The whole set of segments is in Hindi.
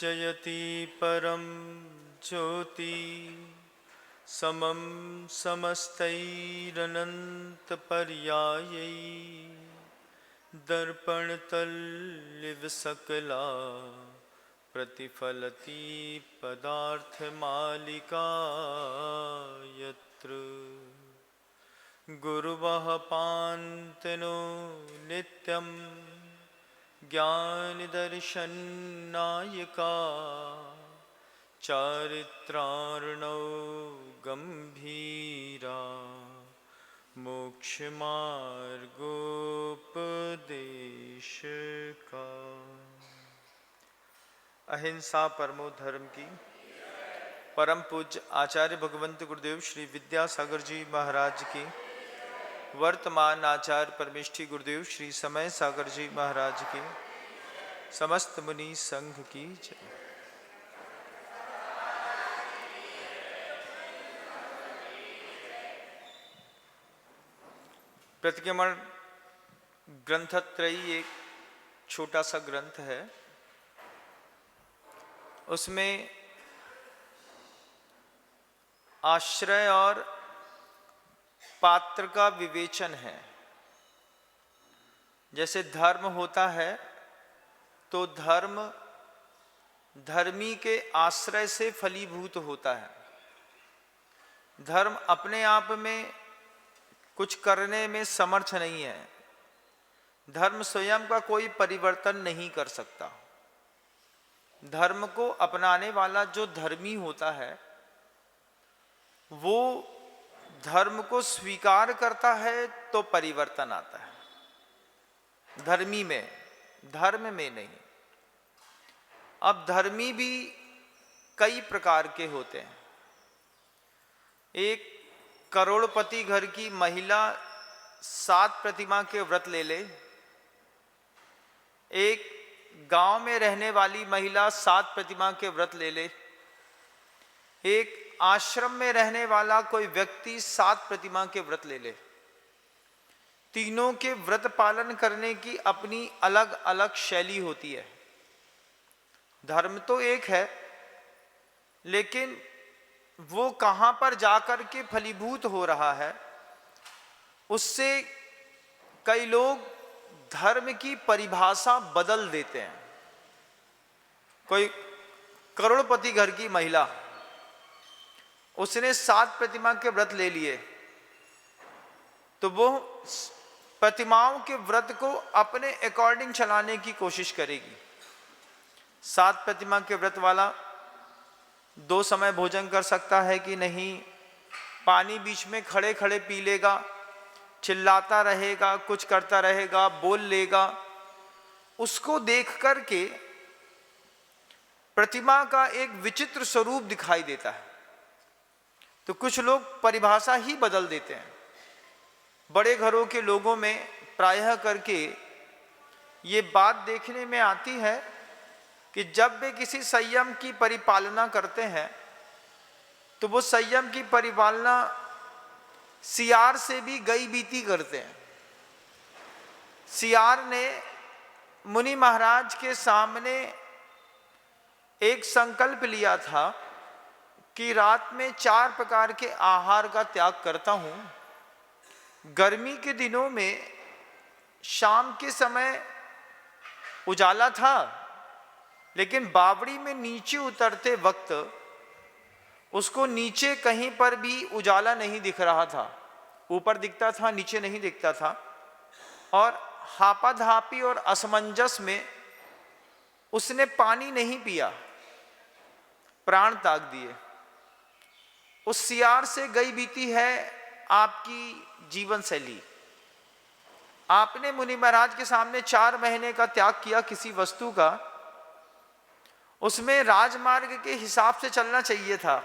प्रज्वलति परम ज्योति समम समस्तैरनंत पर्यायै दर्पणतल्लिव सकला प्रतिफलति पदार्थमालिका यत्र गुरुवः पान्तनो नित्यं ज्ञानदर्शननायका चारित्रार्णौ गंभीरा मोक्षमार्गोपदेशका। अहिंसा परमो धर्म की परम पूज्य आचार्य भगवंत गुरुदेव श्री विद्यासागर जी महाराज की, वर्तमान आचार्य परमेष्ठी गुरुदेव श्री समय सागर जी महाराज की, समस्त मुनि संघ की जय। प्रतिक्रमण ग्रंथत्रयी एक छोटा सा ग्रंथ है। उसमें आश्रय और पात्र का विवेचन है। जैसे धर्म होता है तो धर्म धर्मी के आश्रय से फलीभूत होता है। धर्म अपने आप में कुछ करने में समर्थ नहीं है। धर्म स्वयं का कोई परिवर्तन नहीं कर सकता। धर्म को अपनाने वाला जो धर्मी होता है वो धर्म को स्वीकार करता है तो परिवर्तन आता है। धर्मी में, धर्म में नहीं। अब धर्मी भी कई प्रकार के होते हैं। एक करोड़पति घर की महिला 7 प्रतिमा के व्रत ले ले, एक गांव में रहने वाली महिला 7 प्रतिमा के व्रत ले ले, एक आश्रम में रहने वाला कोई व्यक्ति 7 प्रतिमा के व्रत ले ले। तीनों के व्रत पालन करने की अपनी अलग अलग शैली होती है। धर्म तो एक है, लेकिन वो कहां पर जाकर के फलीभूत हो रहा है, उससे कई लोग धर्म की परिभाषा बदल देते हैं। कोई करोड़पति घर की महिला, उसने 7 प्रतिमा के व्रत ले लिए, तो वो प्रतिमाओं के व्रत को अपने अकॉर्डिंग चलाने की कोशिश करेगी। 7 प्रतिमा के व्रत वाला 2 समय भोजन कर सकता है कि नहीं, पानी बीच में खड़े खड़े पी लेगा, चिल्लाता रहेगा, कुछ करता रहेगा, बोल लेगा। उसको देख करके प्रतिमा का एक विचित्र स्वरूप दिखाई देता है। तो कुछ लोग परिभाषा ही बदल देते हैं। बड़े घरों के लोगों में प्रायः करके ये बात देखने में आती है कि जब वे किसी संयम की परिपालना करते हैं तो वो संयम की परिपालना सियार से भी गई बीती करते हैं। सियार ने मुनि महाराज के सामने एक संकल्प लिया था कि रात में 4 प्रकार के आहार का त्याग करता हूं। गर्मी के दिनों में शाम के समय उजाला था, लेकिन बावड़ी में नीचे उतरते वक्त उसको नीचे कहीं पर भी उजाला नहीं दिख रहा था। ऊपर दिखता था, नीचे नहीं दिखता था। और हापाधापी और असमंजस में उसने पानी नहीं पिया, प्राण त्याग दिए। उस सियार से गई बीती है आपकी जीवन शैली। आपने मुनि महाराज के सामने 4 महीने का त्याग किया किसी वस्तु का, उसमें राजमार्ग के हिसाब से चलना चाहिए था,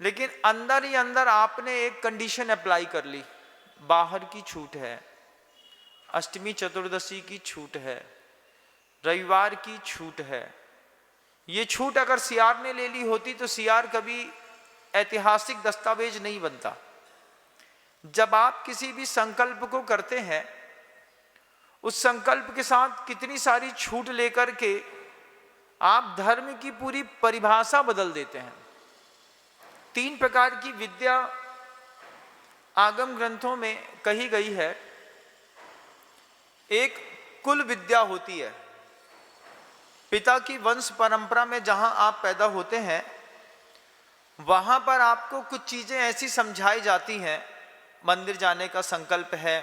लेकिन अंदर ही अंदर आपने एक कंडीशन अप्लाई कर ली। बाहर की छूट है, अष्टमी चतुर्दशी की छूट है, रविवार की छूट है। ये छूट अगर सियार ने ले ली होती तो सियार कभी ऐतिहासिक दस्तावेज नहीं बनता। जब आप किसी भी संकल्प को करते हैं, उस संकल्प के साथ कितनी सारी छूट लेकर के आप धर्म की पूरी परिभाषा बदल देते हैं। 3 प्रकार की विद्या आगम ग्रंथों में कही गई है। एक कुल विद्या होती है, पिता की वंश परंपरा में जहां आप पैदा होते हैं वहां पर आपको कुछ चीजें ऐसी समझाई जाती हैं, मंदिर जाने का संकल्प है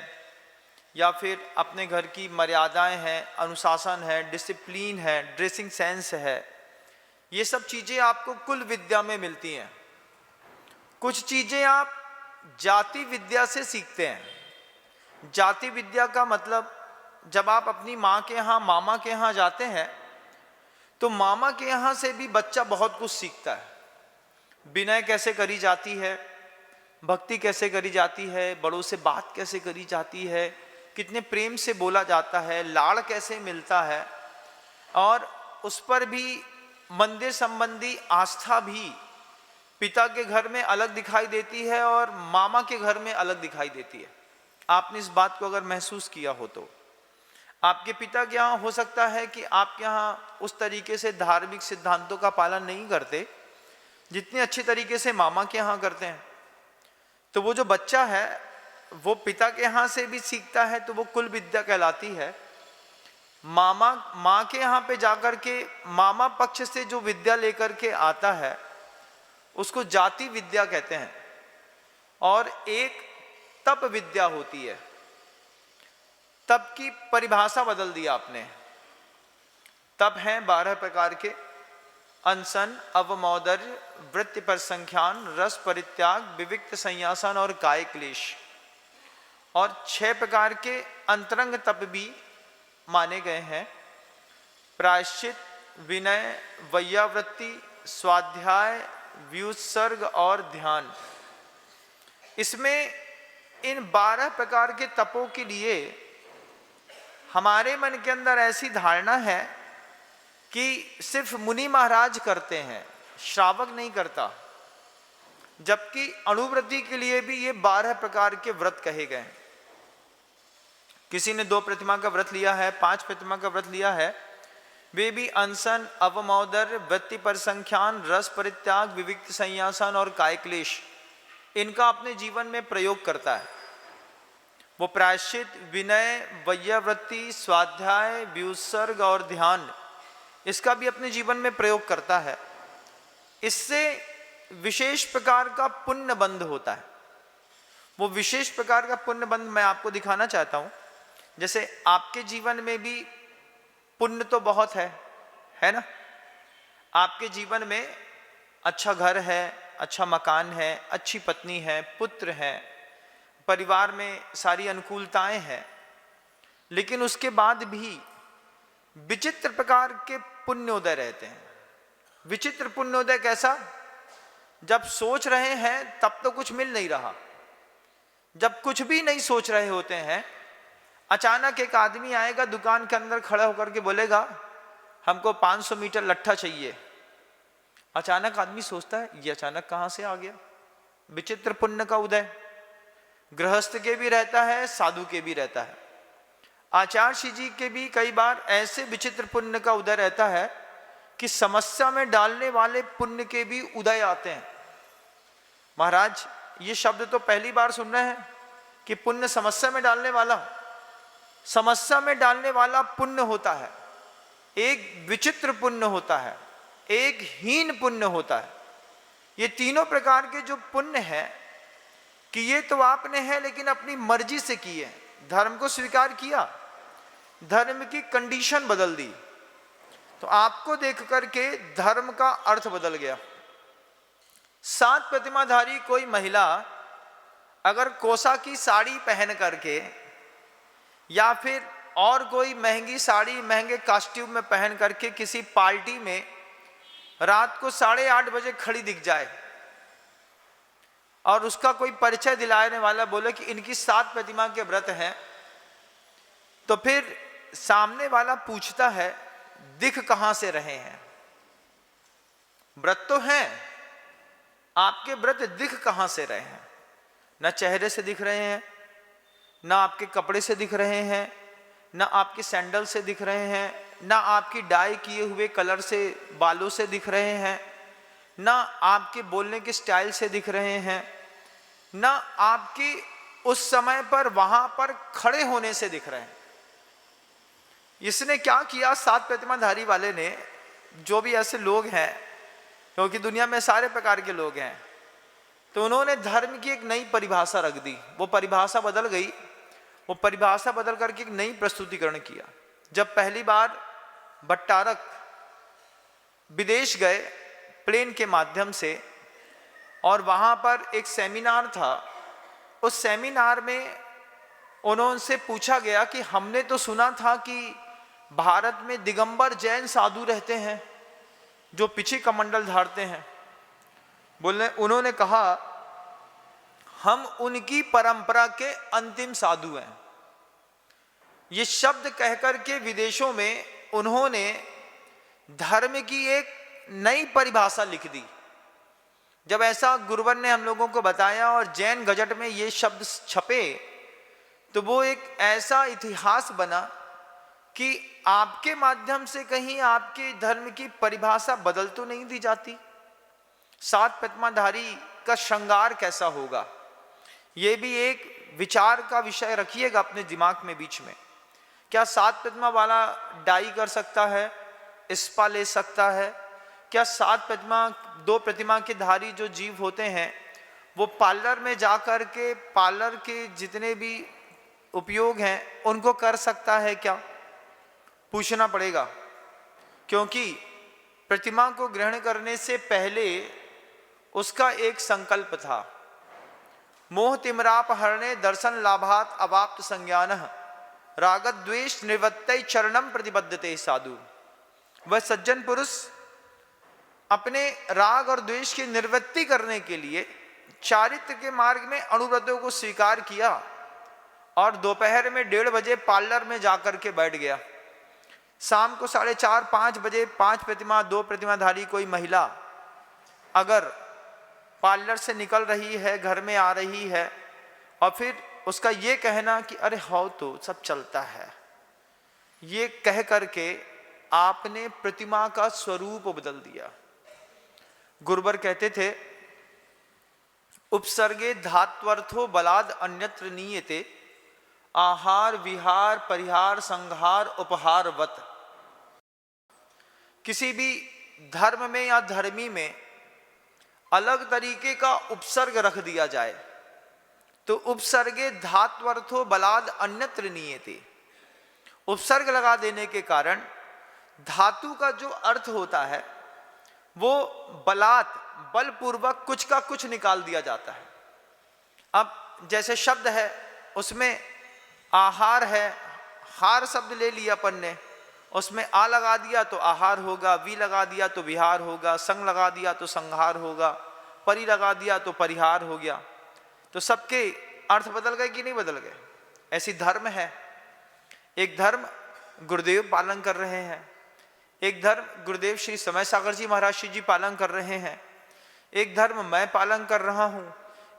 या फिर अपने घर की मर्यादाएं हैं, अनुशासन है, डिसिप्लिन है, ड्रेसिंग सेंस है, ये सब चीजें आपको कुल विद्या में मिलती हैं। कुछ चीजें आप जाति विद्या से सीखते हैं। जाति विद्या का मतलब, जब आप अपनी माँ के यहाँ, मामा के यहाँ जाते हैं तो मामा के यहाँ से भी बच्चा बहुत कुछ सीखता है। विनय कैसे करी जाती है, भक्ति कैसे करी जाती है, बड़ों से बात कैसे करी जाती है, कितने प्रेम से बोला जाता है, लाड़ कैसे मिलता है, और उस पर भी मंदिर संबंधी आस्था भी पिता के घर में अलग दिखाई देती है और मामा के घर में अलग दिखाई देती है। आपने इस बात को अगर महसूस किया हो तो आपके पिता के यहाँ हो सकता है कि आपके यहाँ उस तरीके से धार्मिक सिद्धांतों का पालन नहीं करते जितने अच्छे तरीके से मामा के यहाँ करते हैं। तो वो जो बच्चा है वो पिता के यहाँ से भी सीखता है, तो वो कुल विद्या कहलाती है। माँ के यहाँ पे जाकर के मामा पक्ष से जो विद्या लेकर के आता है उसको जाति विद्या कहते हैं। और एक तप विद्या होती है। तप की परिभाषा बदल दी आपने। तप हैं 12 प्रकार के: अनशन, अवमौदर्य, वृत्ति पर संख्यान, रस परित्याग, विविक्त संयासन और काय क्लेश। और 6 प्रकार के अंतरंग तप भी माने गए हैं: प्रायश्चित, विनय, वैयावृत्ति, स्वाध्याय, व्युत्सर्ग और ध्यान। इसमें इन 12 प्रकार के तपों के लिए हमारे मन के अंदर ऐसी धारणा है कि सिर्फ मुनि महाराज करते हैं, श्रावक नहीं करता, जबकि अणुव्रति के लिए भी ये 12 प्रकार के व्रत कहे गए हैं। किसी ने 2 प्रतिमा का व्रत लिया है, 5 प्रतिमा का व्रत लिया है, वे भी अनशन, अवमौदर्य, वृत्ति पर संख्यान, रस परित्याग, विविक्त संयासन और काय क्लेश इनका अपने जीवन में प्रयोग करता है। वो प्रायश्चित, विनय, वैयावृत्ति, स्वाध्याय, व्युत्सर्ग और ध्यान इसका भी अपने जीवन में प्रयोग करता है। इससे विशेष प्रकार का पुण्य बंध होता है। वो विशेष प्रकार का पुण्य बंध मैं आपको दिखाना चाहता हूं। जैसे आपके जीवन में भी पुण्य तो बहुत है ना? आपके जीवन में अच्छा घर है, अच्छा मकान है, अच्छी पत्नी है, पुत्र है, परिवार में सारी अनुकूलताएं हैं, लेकिन उसके बाद भी विचित्र प्रकार के पुण्योदय रहते हैं। विचित्र पुण्योदय कैसा? जब सोच रहे हैं तब तो कुछ मिल नहीं रहा, जब कुछ भी नहीं सोच रहे होते हैं अचानक एक आदमी आएगा, दुकान के अंदर खड़ा होकर के बोलेगा हमको 500 मीटर लट्ठा चाहिए। अचानक आदमी सोचता है ये अचानक कहां से आ गया? विचित्र पुण्य का उदय। गृहस्थ के भी रहता है, साधु के भी रहता है। आचार्य जी के भी कई बार ऐसे विचित्र पुण्य का उदय रहता है कि समस्या में डालने वाले पुण्य के भी उदय आते हैं। महाराज ये शब्द तो पहली बार सुन रहे हैं कि पुण्य समस्या में डालने वाला। समस्या में डालने वाला पुण्य होता है, एक विचित्र पुण्य होता है, एक हीन पुण्य होता है। ये तीनों प्रकार के जो पुण्य है कि ये तो आपने है लेकिन अपनी मर्जी से किए, धर्म को स्वीकार किया, धर्म की कंडीशन बदल दी, तो आपको देख करके धर्म का अर्थ बदल गया। 7 प्रतिमाधारी कोई महिला अगर कोसा की साड़ी पहन करके या फिर और कोई महंगी साड़ी, महंगे कॉस्ट्यूम में पहन करके किसी पार्टी में रात को 8:30 बजे खड़ी दिख जाए और उसका कोई परिचय दिलाने वाला बोले कि इनकी 7 प्रतिमा के व्रत हैं, तो फिर सामने वाला पूछता है दिख कहां से रहे हैं? व्रत तो हैं, आपके व्रत दिख कहां से रहे हैं? न चेहरे से दिख रहे हैं, न आपके कपड़े से दिख रहे हैं, न आपके सैंडल से दिख रहे हैं, ना आपकी डाई किए हुए कलर से बालों से दिख रहे हैं, ना आपके बोलने के स्टाइल से दिख रहे हैं, ना आपकी उस समय पर वहां पर खड़े होने से दिख रहे हैं। इसने क्या किया, 7 प्रतिमाधारी वाले ने, जो भी ऐसे लोग हैं, क्योंकि दुनिया में सारे प्रकार के लोग हैं, तो उन्होंने धर्म की एक नई परिभाषा रख दी। वो परिभाषा बदल गई, वो परिभाषा बदल करके एक नई प्रस्तुतिकरण किया। जब पहली बार भट्टारक विदेश गए प्लेन के माध्यम से, और वहां पर एक सेमिनार था, उस सेमिनार में उन्होंने पूछा गया कि हमने तो सुना था कि भारत में दिगंबर जैन साधु रहते हैं जो पीछे कमंडल धारते हैं। उन्होंने कहा हम उनकी परंपरा के अंतिम साधु हैं। ये शब्द कहकर के विदेशों में उन्होंने धर्म की एक नई परिभाषा लिख दी। जब ऐसा गुरुवर ने हम लोगों को बताया और जैन गजट में ये शब्द छपे, तो वो एक ऐसा इतिहास बना कि आपके माध्यम से कहीं आपके धर्म की परिभाषा बदल तो नहीं दी जाती। 7 प्रतिमाधारी का श्रृंगार कैसा होगा, ये भी एक विचार का विषय रखिएगा अपने दिमाग में बीच में। क्या 7 प्रतिमा वाला डाई कर सकता है, स्पा ले सकता है? क्या 7 प्रतिमा 2 प्रतिमा के धारी जो जीव होते हैं वो पार्लर में जाकर के पार्लर के जितने भी उपयोग हैं उनको कर सकता है क्या? पूछना पड़ेगा, क्योंकि प्रतिमा को ग्रहण करने से पहले उसका एक संकल्प था। मोह तिमराप हरणे दर्शन लाभात अवाप्त संज्ञानः रागत द्वेष निवृत्तै चरणम प्रतिबद्धते साधु। वह सज्जन पुरुष अपने राग और द्वेष की निवृत्ति करने के लिए चारित्र के मार्ग में अनुव्रतों को स्वीकार किया और दोपहर में 1:30 बजे पार्लर में जाकर के बैठ गया। शाम को 4:30-5 बजे 5 प्रतिमा 2 प्रतिमाधारी कोई महिला अगर पार्लर से निकल रही है, घर में आ रही है, और फिर उसका ये कहना कि अरे हो तो सब चलता है, ये कह करके आपने प्रतिमा का स्वरूप बदल दिया। गुरुवर कहते थे उपसर्गे धात्वर्थो बलाद अन्यत्र नीयते आहार विहार परिहार संहार उपहारवत। किसी भी धर्म में या धर्मी में अलग तरीके का उपसर्ग रख दिया जाए तो उपसर्गे धात्वर्थो बलाद अन्यत्र नीयते। उपसर्ग लगा देने के कारण धातु का जो अर्थ होता है वो बलात् बलपूर्वक कुछ का कुछ निकाल दिया जाता है। अब जैसे शब्द है उसमें आहार है, हार शब्द ले लिया अपन ने, उसमें आ लगा दिया तो आहार होगा, वी लगा दिया तो विहार होगा, संग लगा दिया तो संहार होगा, परि लगा दिया तो परिहार हो गया। तो सबके अर्थ बदल गए कि नहीं बदल गए? ऐसी धर्म है। एक धर्म गुरुदेव पालन कर रहे हैं, एक धर्म गुरुदेव श्री समय सागर जी महाराज जी पालन कर रहे हैं, एक धर्म मैं पालन कर रहा हूं,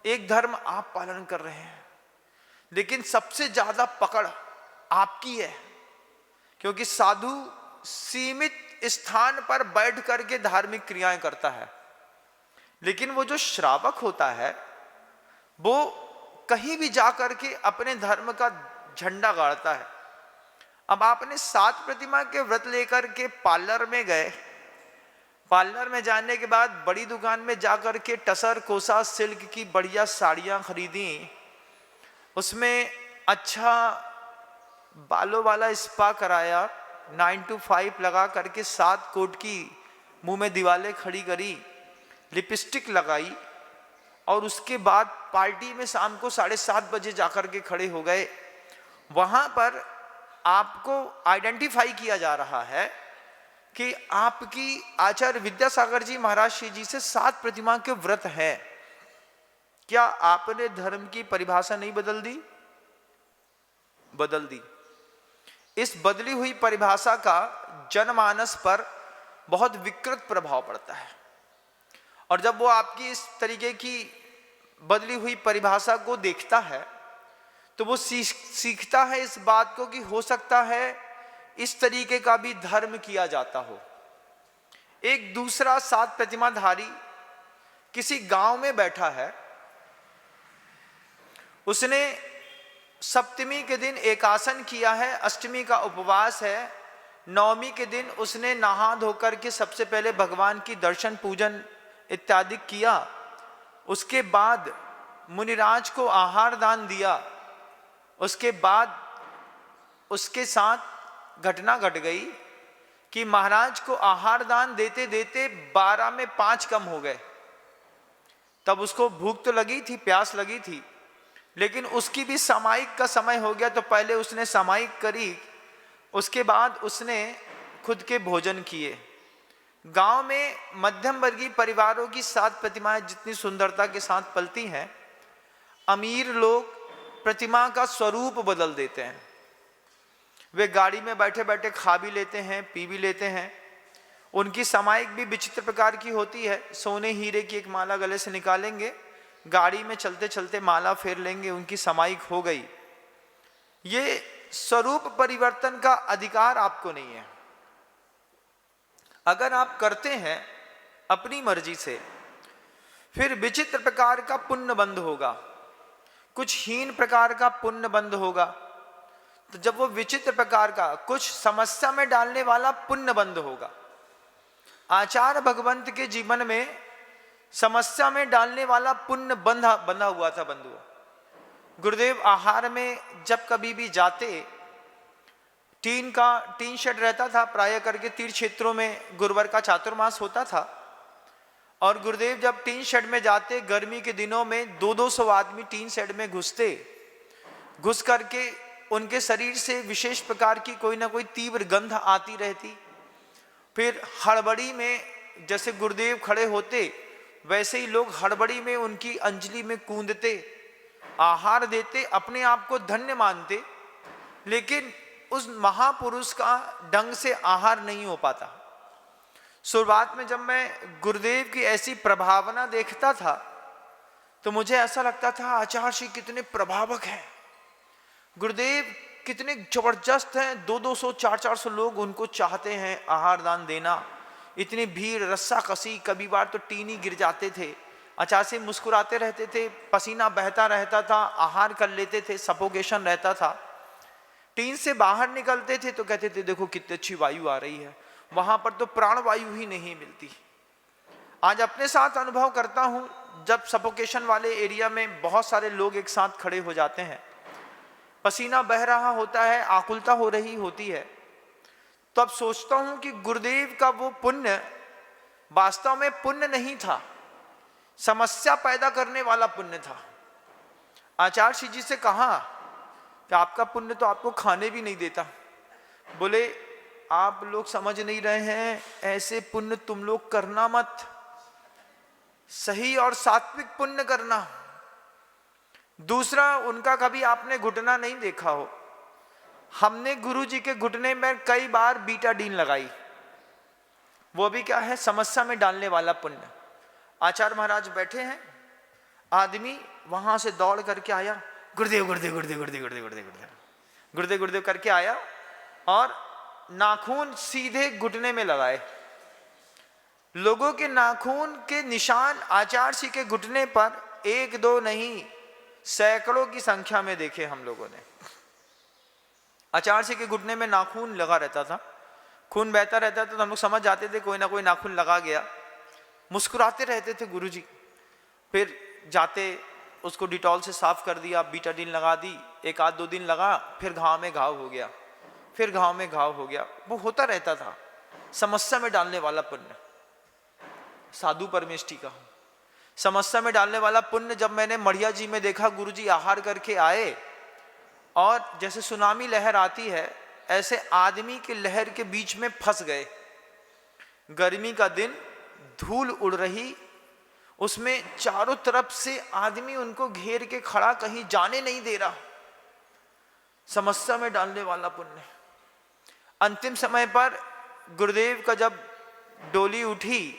एक धर्म आप पालन कर रहे हैं। लेकिन सबसे ज्यादा पकड़ आपकी है, क्योंकि साधु सीमित स्थान पर बैठ करके धार्मिक क्रियाएं करता है, लेकिन वो जो श्रावक होता है वो कहीं भी जाकर के अपने धर्म का झंडा गाड़ता है। अब आपने 7 प्रतिमा के व्रत लेकर के पार्लर में गए, पार्लर में जाने के बाद बड़ी दुकान में जाकर के टसर कोसा सिल्क की बढ़िया साड़ियां खरीदी, उसमें अच्छा बालों वाला स्पा कराया, 9 to 5 लगा करके 7 कोट की मुंह में दीवालें खड़ी करी, लिपस्टिक लगाई, और उसके बाद पार्टी में शाम को 7:30 बजे जाकर के खड़े हो गए। वहां पर आपको आइडेंटिफाई किया जा रहा है कि आपकी आचार्य विद्यासागर जी महाराज जी से 7 प्रतिमा के व्रत है। क्या आपने धर्म की परिभाषा नहीं बदल दी? बदल दी। इस बदली हुई परिभाषा का जनमानस पर बहुत विकृत प्रभाव पड़ता है, और जब वो आपकी इस तरीके की बदली हुई परिभाषा को देखता है तो वो सीखता है इस बात को कि हो सकता है इस तरीके का भी धर्म किया जाता हो। एक दूसरा 7 प्रतिमाधारी किसी गांव में बैठा है, उसने सप्तमी के दिन एकासन किया है, अष्टमी का उपवास है, नवमी के दिन उसने नहा धोकर के सबसे पहले भगवान की दर्शन पूजन इत्यादि किया। उसके बाद मुनिराज को आहार दान दिया। उसके बाद उसके साथ घटना घट गई कि महाराज को आहार दान देते देते 12 में 5 कम हो गए। तब उसको भूख तो लगी थी, प्यास लगी थी, लेकिन उसकी भी सामायिक का समय हो गया, तो पहले उसने सामायिक करी, उसके बाद उसने खुद के भोजन किए। गांव में मध्यम वर्गीय परिवारों की 7 प्रतिमाएं जितनी सुंदरता के साथ पलती हैं, अमीर लोग प्रतिमा का स्वरूप बदल देते हैं। वे गाड़ी में बैठे बैठे खा भी लेते हैं, पी भी लेते हैं। उनकी सामायिक भी विचित्र प्रकार की होती है। सोने हीरे की एक माला गले से निकालेंगे, गाड़ी में चलते चलते माला फेर लेंगे, उनकी सामायिक हो गई। ये स्वरूप परिवर्तन का अधिकार आपको नहीं है। अगर आप करते हैं अपनी मर्जी से, फिर विचित्र प्रकार का पुण्य बंध होगा, कुछ हीन प्रकार का पुण्य बंध होगा। तो जब वो विचित्र प्रकार का कुछ समस्या में डालने वाला पुण्य बंध होगा। आचार्य भगवंत के जीवन में समस्या में डालने वाला पुण्य बंधा हुआ था बंधुओं। गुरुदेव आहार में जब कभी भी जाते, टीन शेड रहता था, प्राय करके तीर्थ क्षेत्रों में गुरुवार का चातुर्मास होता था, और गुरुदेव जब टीन शेड में जाते, गर्मी के दिनों में 200-200 आदमी टीन शेड में घुस करके उनके शरीर से विशेष प्रकार की कोई ना कोई तीव्र गंध आती रहती। फिर हड़बड़ी में जैसे गुरुदेव खड़े होते, वैसे ही लोग हड़बड़ी में उनकी अंजलि में कूंदते, आहार देते, अपने आप को धन्य मानते, लेकिन उस महापुरुष का ढंग से आहार नहीं हो पाता। शुरुआत में जब मैं गुरुदेव की ऐसी प्रभावना देखता था, तो मुझे ऐसा लगता था आचार्य श्री कितने प्रभावक हैं, गुरुदेव कितने जबरदस्त हैं। 200-200, 400-400 लोग उनको चाहते हैं आहार दान देना। इतनी भीड़, रस्सा कसी, कभी बार तो टीनी गिर जाते थे। आचार्य से मुस्कुराते रहते थे, पसीना बहता रहता था, आहार कर लेते थे, सफोकेशन रहता था। टीन से बाहर निकलते थे तो कहते थे देखो कितनी अच्छी वायु आ रही है, वहां पर तो प्राण वायु ही नहीं मिलती। आज अपने साथ अनुभव करता हूं, जब सफोकेशन वाले एरिया में बहुत सारे लोग एक साथ खड़े हो जाते हैं, पसीना बह रहा होता है, आकुलता हो रही होती है, तो अब सोचता हूं कि गुरुदेव का वो पुण्य वास्तव में पुण्य नहीं था, समस्या पैदा करने वाला पुण्य था। आचार्य श्री जी से कहा कि आपका पुण्य तो आपको खाने भी नहीं देता। बोले आप लोग समझ नहीं रहे हैं, ऐसे पुण्य तुम लोग करना मत, सही और सात्विक पुण्य करना। दूसरा, उनका कभी आपने घुटना नहीं देखा हो। हमने गुरु जी के घुटने में कई बार बीटाडीन लगाई, वो भी क्या है, समस्या में डालने वाला पुण्य। आचार्य महाराज बैठे हैं, आदमी वहां से दौड़ करके आया, गुरुदेव गुरुदेव गुरुदेव गुरुदेव गुरुदेव गुरुदेव गुरुदेव गुरुदेव गुरुदेव करके आया और नाखून सीधे घुटने में लगाए। लोगों के नाखून के निशान आचार्य श्री के घुटने पर 1-2 नहीं, सैकड़ों की संख्या में देखे हम लोगों ने। आचार्य श्री के घुटने में नाखून लगा रहता था, खून बहता रहता था, तो हम लोग समझ जाते थे कोई ना कोई नाखून लगा गया। मुस्कुराते रहते थे गुरुजी, फिर जाते उसको डिटॉल से साफ कर दिया, बीटाडीन लगा दी, 1-2 दिन लगा, फिर घाव में घाव हो गया, फिर घाव में घाव हो गया, वो होता रहता था। समस्या में डालने वाला पुण्य, साधु परमेष्ठी का समस्या में डालने वाला पुण्य। जब मैंने मढ़िया जी में देखा, गुरुजी आहार करके आए और जैसे सुनामी लहर आती है, ऐसे आदमी के लहर के बीच में फंस गए। गर्मी का दिन, धूल उड़ रही, उसमें चारों तरफ से आदमी उनको घेर के खड़ा, कहीं जाने नहीं दे रहा। समस्या में डालने वाला पुण्य। अंतिम समय पर गुरुदेव का जब डोली उठी,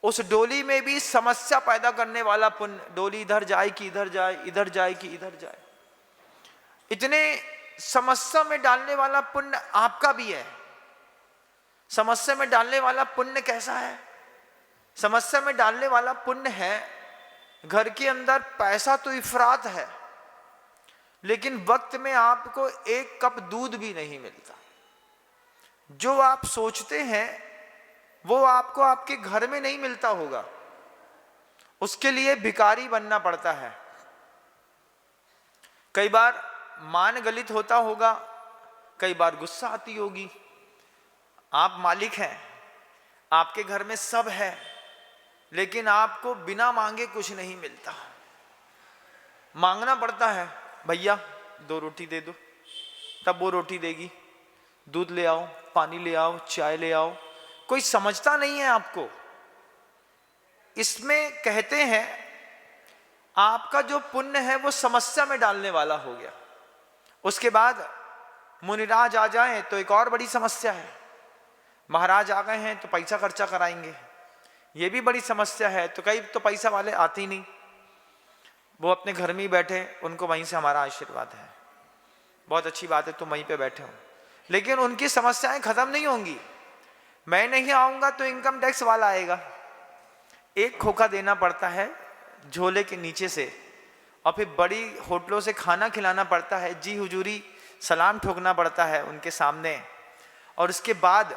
उस डोली में भी समस्या पैदा करने वाला पुण्य। डोली इधर जाए कि इधर जाए, इधर जाए कि इधर जाए। इतने समस्या में डालने वाला पुण्य आपका भी है। समस्या में डालने वाला पुण्य कैसा है? समस्या में डालने वाला पुण्य है, घर के अंदर पैसा तो इफरात है, लेकिन वक्त में आपको एक कप दूध भी नहीं मिलता। जो आप सोचते हैं वो आपको आपके घर में नहीं मिलता होगा, उसके लिए भिखारी बनना पड़ता है। कई बार मान गलित होता होगा, कई बार गुस्सा आती होगी। आप मालिक हैं, आपके घर में सब है, लेकिन आपको बिना मांगे कुछ नहीं मिलता। मांगना पड़ता है, भैया 2 रोटी दे दो, तब वो रोटी देगी। दूध ले आओ, पानी ले आओ, चाय ले आओ। कोई समझता नहीं है आपको। इसमें कहते हैं आपका जो पुण्य है वो समस्या में डालने वाला हो गया। उसके बाद मुनिराज आ जाए तो एक और बड़ी समस्या है। महाराज आ गए हैं तो पैसा खर्चा कराएंगे, ये भी बड़ी समस्या है। तो कई तो पैसा वाले आते ही नहीं, वो अपने घर में ही बैठे, उनको वहीं से हमारा आशीर्वाद है, बहुत अच्छी बात है तुम वहीं पे बैठे हो, लेकिन उनकी समस्याएं खत्म नहीं होंगी। मैं नहीं आऊंगा तो इनकम टैक्स वाला आएगा, एक खोखा देना पड़ता है झोले के नीचे से, और फिर बड़ी होटलों से खाना खिलाना पड़ता है, जी हुजूरी सलाम ठोकना पड़ता है उनके सामने। और उसके बाद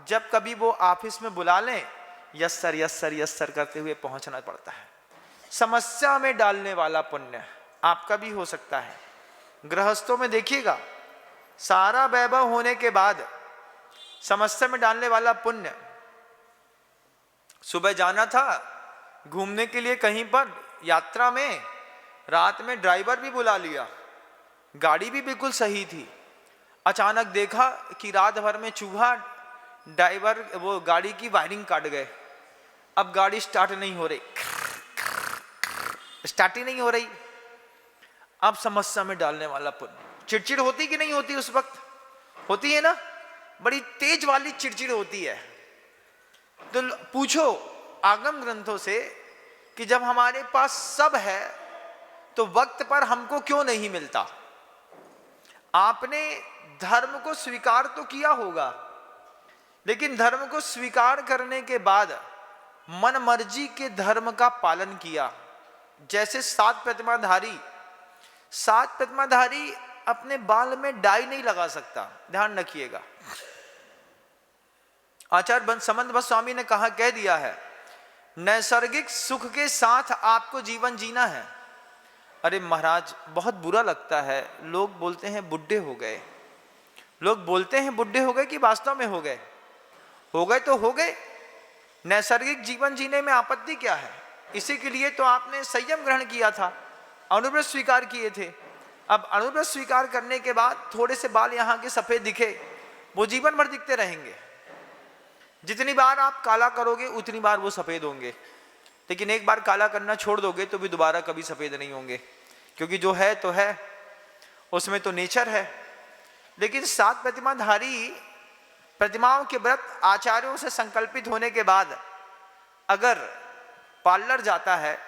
जब कभी वो ऑफिस में बुला लें, yes sir yes sir yes sir करते हुए पहुंचना पड़ता है। समस्या में डालने वाला पुण्य आपका भी हो सकता है। गृहस्थों में देखिएगा, सारा वैभव होने के बाद समस्या में डालने वाला पुण्य। सुबह जाना था घूमने के लिए कहीं पर यात्रा में, रात में ड्राइवर भी बुला लिया, गाड़ी भी बिल्कुल सही थी। अचानक देखा कि रात भर में चूहा ड्राइवर वो गाड़ी की वायरिंग काट गए। अब गाड़ी स्टार्ट नहीं हो रही, स्टार्ट ही नहीं हो रही। अब समस्या में डालने वाला पुण्य। चिड़चिड़ होती कि नहीं होती? उस वक्त होती है ना, बड़ी तेज वाली चिड़चिड़ होती है। तो पूछो आगम ग्रंथों से कि जब हमारे पास सब है तो वक्त पर हमको क्यों नहीं मिलता? आपने धर्म को स्वीकार तो किया होगा, लेकिन धर्म को स्वीकार करने के बाद मन मर्जी के धर्म का पालन किया। जैसे 7 प्रतिमाधारी अपने बाल में डाई नहीं लगा सकता, ध्यान रखिएगा। आचार्य समंत स्वामी ने कह दिया है, नैसर्गिक सुख के साथ आपको जीवन जीना है। अरे महाराज बहुत बुरा लगता है, लोग बोलते हैं बुढ़े हो गए। लोग बोलते हैं बुढ़े हो गए कि वास्तव में हो गए? हो गए तो हो गए। नैसर्गिक जीवन जीने में आपत्ति क्या है? इसी के लिए तो आपने संयम ग्रहण किया था, अनुव्रत स्वीकार किए थे। अब अनुव्रत स्वीकार करने के बाद थोड़े से बाल यहाँ के सफेद दिखे, वो जीवन भर दिखते रहेंगे। जितनी बार आप काला करोगे उतनी बार वो सफेद होंगे, लेकिन एक बार काला करना छोड़ दोगे तो भी दोबारा कभी सफेद नहीं होंगे, क्योंकि जो है तो है, उसमें तो नेचर है। लेकिन 7 प्रतिमाधारी प्रतिमाओं के व्रत आचार्यों से संकल्पित होने के बाद अगर पार्लर जाता है,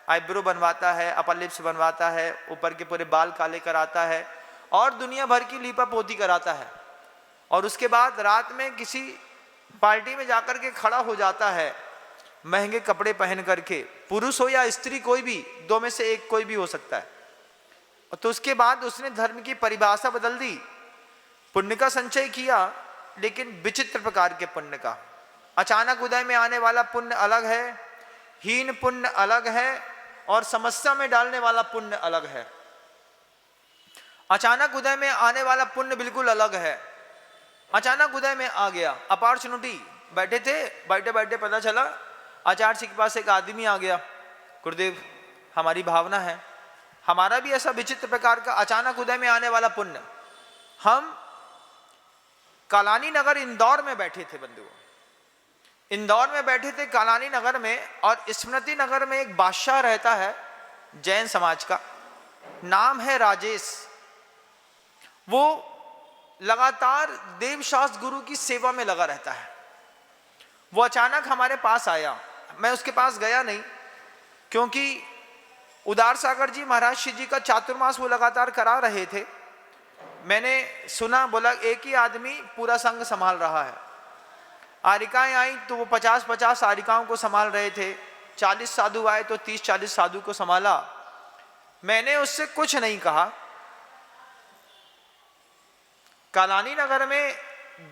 आईब्रो बनवाता है, अपर लिप्स बनवाता है, ऊपर के पूरे बाल काले कराता है और दुनिया भर की लीपा पोती कराता है, और उसके बाद रात में किसी पार्टी में जाकर के खड़ा हो जाता है महंगे कपड़े पहन करके, पुरुष हो या स्त्री, कोई भी 2 में से एक कोई भी हो सकता है। तो उसके बाद उसने धर्म की परिभाषा बदल दी, पुण्य का संचय किया, लेकिन विचित्र प्रकार के पुण्य का। अचानक उदय में आने वाला पुण्य अलग है, हीन पुण्य अलग है, और समस्या में डालने वाला पुण्य अलग है। अचानक उदय में आने वाला पुण्य बिल्कुल अलग है। अचानक उदय में आ गया, अपॉर्चुनिटी, बैठे थे, बैठे बैठे पता चला आचार्य जी के पास एक आदमी आ गया, गुरुदेव हमारी भावना है, हमारा भी ऐसा विचित्र प्रकार का अचानक उदय में आने वाला पुण्य। हम कालानी नगर इंदौर में बैठे थे बंधुओं, इंदौर में बैठे थे कालानी नगर में, और स्मृति नगर में एक बादशाह रहता है जैन समाज का, नाम है राजेश। वो लगातार देवशास्त्र गुरु की सेवा में लगा रहता है। वो अचानक हमारे पास आया, मैं उसके पास गया नहीं, क्योंकि उदार सागर जी महाराज श्री जी का चातुर्मास वो लगातार करा रहे थे। मैंने सुना, बोला एक ही आदमी पूरा संघ संभाल रहा है। आरिकाएं आई तो वो 50-50 आरिकाओं को संभाल रहे थे। 40 साधु आए तो 30-40 साधु को संभाला। मैंने उससे कुछ नहीं कहा। कालानी नगर में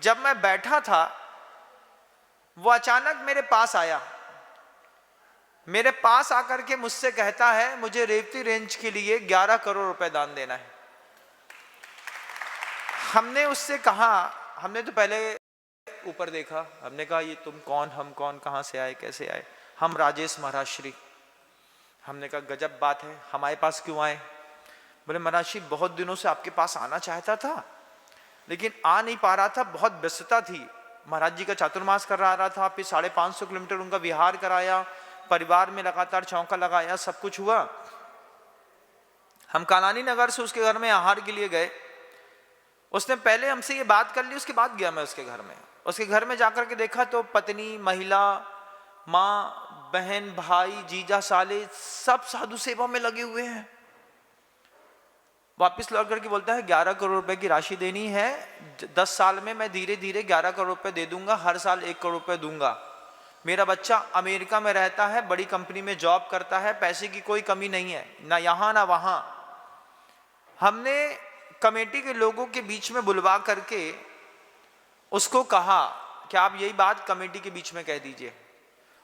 जब मैं बैठा था, वो अचानक मेरे पास आया। मेरे पास आकर के मुझसे कहता है, मुझे रेवती रेंज के लिए 11 करोड़ रुपए दान देना है। हमने उससे कहा, हमने तो पहले ऊपर देखा, हमने कहा ये तुम कौन, हम कौन, कहां से आए, कैसे आए? हम राजेश महाराज श्री। हमने कहा गजब बात है, हमारे पास क्यों आए? बोले महाराज श्री बहुत दिनों से आपके पास आना चाहता था लेकिन आ नहीं पा रहा था, बहुत व्यस्तता थी। महाराज जी का चातुर्मास करा रहा था, फिर 550 किलोमीटर उनका विहार कराया, परिवार में लगातार चौका लगाया, सब कुछ हुआ। हम कालानी नगर से उसके घर में आहार के लिए गए। उसने पहले हमसे ये बात कर ली, उसके बाद गया मैं उसके घर में। उसके घर में जाकर के देखा तो पत्नी, महिला, माँ, बहन, भाई, जीजा, साले सब साधु सेवा में लगे हुए हैं। वापिस लौट करके बोलता है 11 करोड़ रुपए की राशि देनी है, 10 साल में मैं धीरे धीरे 11 करोड़ रुपए दे दूंगा, हर साल 1 करोड़ रुपए दूंगा। मेरा बच्चा अमेरिका में रहता है, बड़ी कंपनी में जॉब करता है, पैसे की कोई कमी नहीं है, ना यहाँ ना वहाँ। हमने कमेटी के लोगों के बीच में बुलवा करके उसको कहा कि आप यही बात कमेटी के बीच में कह दीजिए।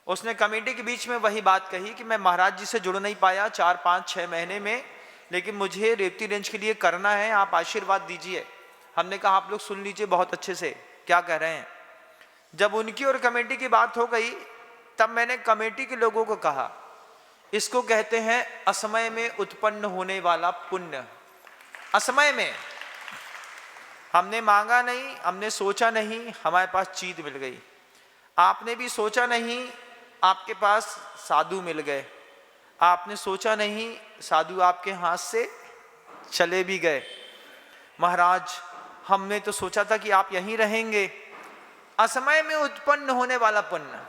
उसने कमेटी के बीच में वही बात कही कि मैं महाराज जी से जुड़ नहीं पाया 4-5-6 महीने में, लेकिन मुझे रेवती रेंज के लिए करना है, आप आशीर्वाद दीजिए। हमने कहा आप लोग सुन लीजिए बहुत अच्छे से क्या कह रहे हैं। जब उनकी और कमेटी की बात हो गई, तब मैंने कमेटी के लोगों को कहा, इसको कहते हैं असमय में उत्पन्न होने वाला पुण्य। असमय में हमने मांगा नहीं, हमने सोचा नहीं, हमारे पास चीज मिल गई। आपने भी सोचा नहीं, आपके पास साधु मिल गए। आपने सोचा नहीं, साधु आपके हाथ से चले भी गए। महाराज हमने तो सोचा था कि आप यहीं रहेंगे। असमय में उत्पन्न होने वाला पुण्य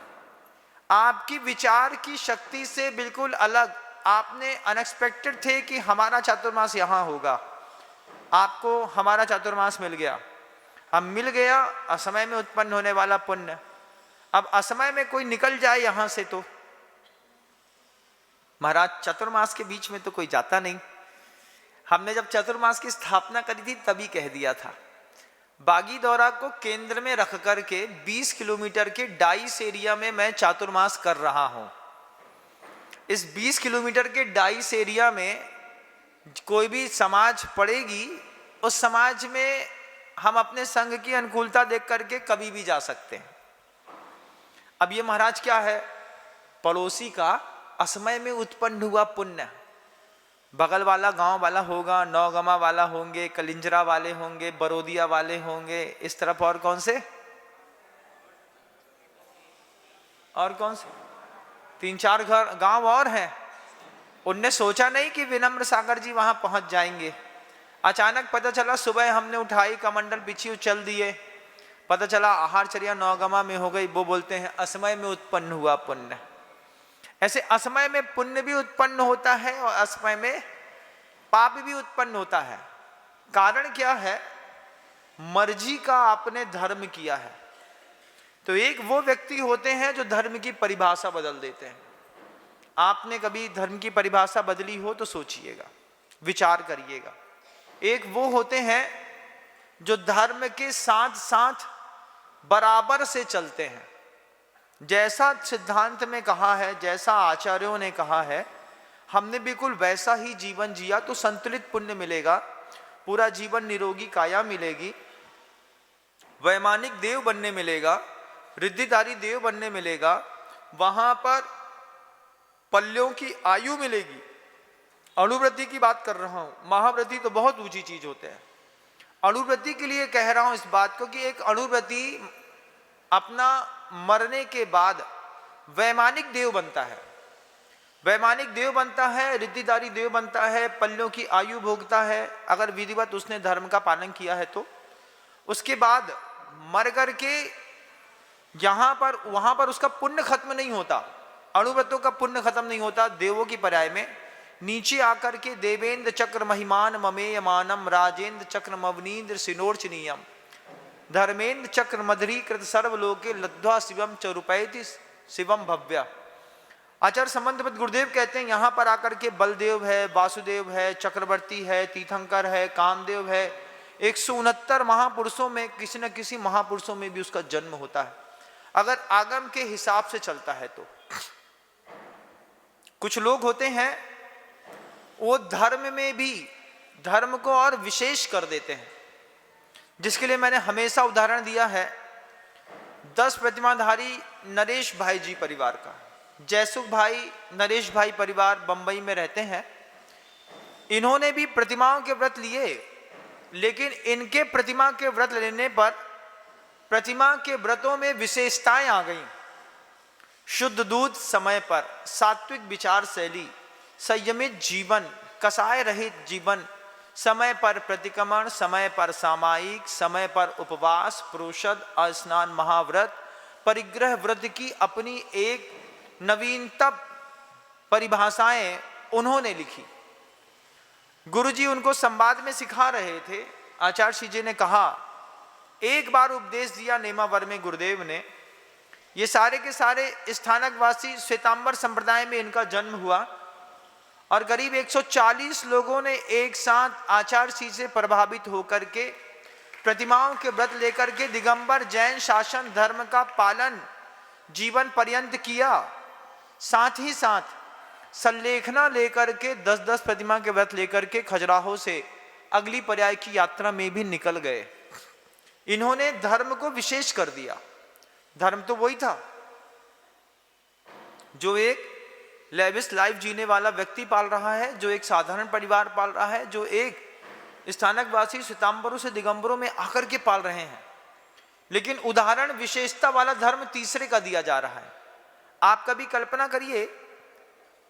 आपकी विचार की शक्ति से बिल्कुल अलग। आपने अनएक्सपेक्टेड थे कि हमारा चातुर्मास यहाँ होगा, आपको हमारा चातुर्मास मिल गया। अब मिल गया असमय में उत्पन्न होने वाला पुण्य। अब असमय में कोई निकल जाए यहां से तो महाराज चतुर्मास के बीच में तो कोई जाता नहीं। हमने जब चतुर्मास की स्थापना करी थी तभी कह दिया था, बागीदौरा को केंद्र में रख करके 20 किलोमीटर के डाइस एरिया में मैं चातुर्मास कर रहा हूं। इस 20 किलोमीटर के डाइस एरिया में कोई भी समाज पड़ेगी, उस समाज में हम अपने संघ की अनुकूलता देख करके कभी भी जा सकते हैं। अब ये महाराज क्या है, पड़ोसी का असमय में उत्पन्न हुआ पुण्य। बगल वाला गांव वाला होगा, नौगमा वाला होंगे, कलिंजरा वाले होंगे, बरोदिया वाले होंगे, इस तरफ और कौन से 3-4 घर गांव और हैं। उनने सोचा नहीं कि विनम्र सागर जी वहां पहुंच जाएंगे। अचानक पता चला, सुबह हमने उठाई कमंडल बिछी चल दिए, पता चला आहारचर्या नौगमा में हो गई। वो बोलते हैं असमय में उत्पन्न हुआ पुण्य। ऐसे असमय में पुण्य भी उत्पन्न होता है और असमय में पाप भी उत्पन्न होता है। कारण क्या है, मर्जी का आपने धर्म किया है। तो एक वो व्यक्ति होते हैं जो धर्म की परिभाषा बदल देते हैं। आपने कभी धर्म की परिभाषा बदली हो तो सोचिएगा, विचार करिएगा। एक वो होते हैं जो धर्म के साथ साथ बराबर से चलते हैं। जैसा सिद्धांत में कहा है, जैसा आचार्यों ने कहा है, हमने बिल्कुल वैसा ही जीवन जिया तो संतुलित पुण्य मिलेगा, पूरा जीवन निरोगी काया मिलेगी, वैमानिक देव बनने मिलेगा, रिद्धिधारी देव बनने मिलेगा, वहां पर पल्यों की आयु मिलेगी। अणुवृद्धि की बात कर रहा हूं, महावृद्धि तो बहुत ऊंची चीज होते हैं। अणुवृद्धि के लिए कह रहा हूं इस बात को कि एक अणुवृद्धि अपना मरने के बाद वैमानिक देव बनता है, वैमानिक देव बनता है, रिद्धिधारी देव बनता है, पल्यों की आयु भोगता है, अगर विधिवत उसने धर्म का पालन किया है तो। उसके बाद मर करके यहां पर वहां पर उसका पुण्य खत्म नहीं होता, अणुव्रतों का पुण्य खत्म नहीं होता। देवों की पर्याय में नीचे आकर के देवेंद्र चक्र महिमान ममेयमानम राजेंद्र चक्र मवनीन्द्र सिनोर्चनीयम धर्मेंद्र चक्र मधुरीकृत सर्वलोके लब्ध्वा शिवम चरुपैति शिवम भव्या। आचार्य संबंधपद गुरुदेव कहते हैं यहाँ पर आकर के बलदेव है, वासुदेव है, चक्रवर्ती है, तीर्थंकर है, कामदेव है, 169 महापुरुषों में किसी न किसी महापुरुषों में भी उसका जन्म होता है अगर आगम के हिसाब से चलता है तो। कुछ लोग होते हैं वो धर्म में भी धर्म को और विशेष कर देते हैं, जिसके लिए मैंने हमेशा उदाहरण दिया है 10 प्रतिमाधारी नरेश भाई जी परिवार का। जयसुख भाई नरेश भाई परिवार बंबई में रहते हैं। इन्होंने भी प्रतिमाओं के व्रत लिए, लेकिन इनके प्रतिमा के व्रत लेने पर प्रतिमा के व्रतों में विशेषताएं आ गईं। शुद्ध दूध समय पर, सात्विक विचार शैली, संयमित जीवन, कसाय रहित जीवन, समय पर प्रतिक्रमण, समय पर सामायिक, समय पर उपवास, प्रोषद, स्नान, महाव्रत, परिग्रह व्रत की अपनी एक नवीनतम परिभाषाएं उन्होंने लिखी। गुरुजी उनको संवाद में सिखा रहे थे। आचार्य श्री जी ने कहा, एक बार उपदेश दिया नेमावर में गुरुदेव ने। ये सारे के सारे स्थानकवासी श्वेतांबर संप्रदाय में इनका जन्म हुआ और करीब 140 लोगों ने एक साथ आचार्य श्री से प्रभावित होकर के प्रतिमाओं के व्रत लेकर के दिगंबर जैन शासन धर्म का पालन जीवन पर्यंत किया। साथ ही साथ संलेखना लेकर के 10-10 प्रतिमा के व्रत लेकर के खजुराहो से अगली पर्याय की यात्रा में भी निकल गए। इन्होंने धर्म को विशेष कर दिया। धर्म तो वही था जो एक लेविस लाइफ जीने वाला व्यक्ति पाल रहा है, जो एक साधारण परिवार पाल रहा है, जो एक स्थानकवासी श्वेतांबरों से दिगंबरों में आकर के पाल रहे हैं। लेकिन उदाहरण विशेषता वाला धर्म तीसरे का दिया जा रहा है। आप कभी कल्पना करिए,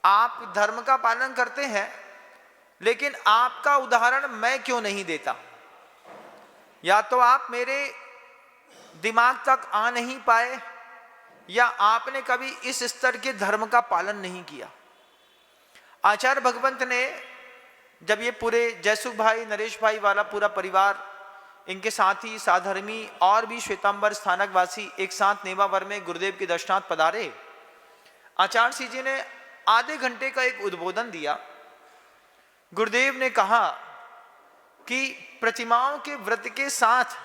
आप धर्म का पालन करते हैं, लेकिन आपका उदाहरण मैं क्यों नहीं देता? या तो आप मेरे दिमाग तक आ नहीं पाए, या आपने कभी इस स्तर के धर्म का पालन नहीं किया। आचार्य भगवंत ने जब ये पूरे जयसुख भाई नरेश भाई वाला पूरा परिवार, इनके साथी साधर्मी और भी श्वेतांबर स्थानकवासी एक साथ नेमावर में गुरुदेव के दर्शनार्थ पधारे। आचार्य श्री जी ने आधे घंटे का एक उद्बोधन दिया। गुरुदेव ने कहा कि प्रतिमाओं के व्रत के साथ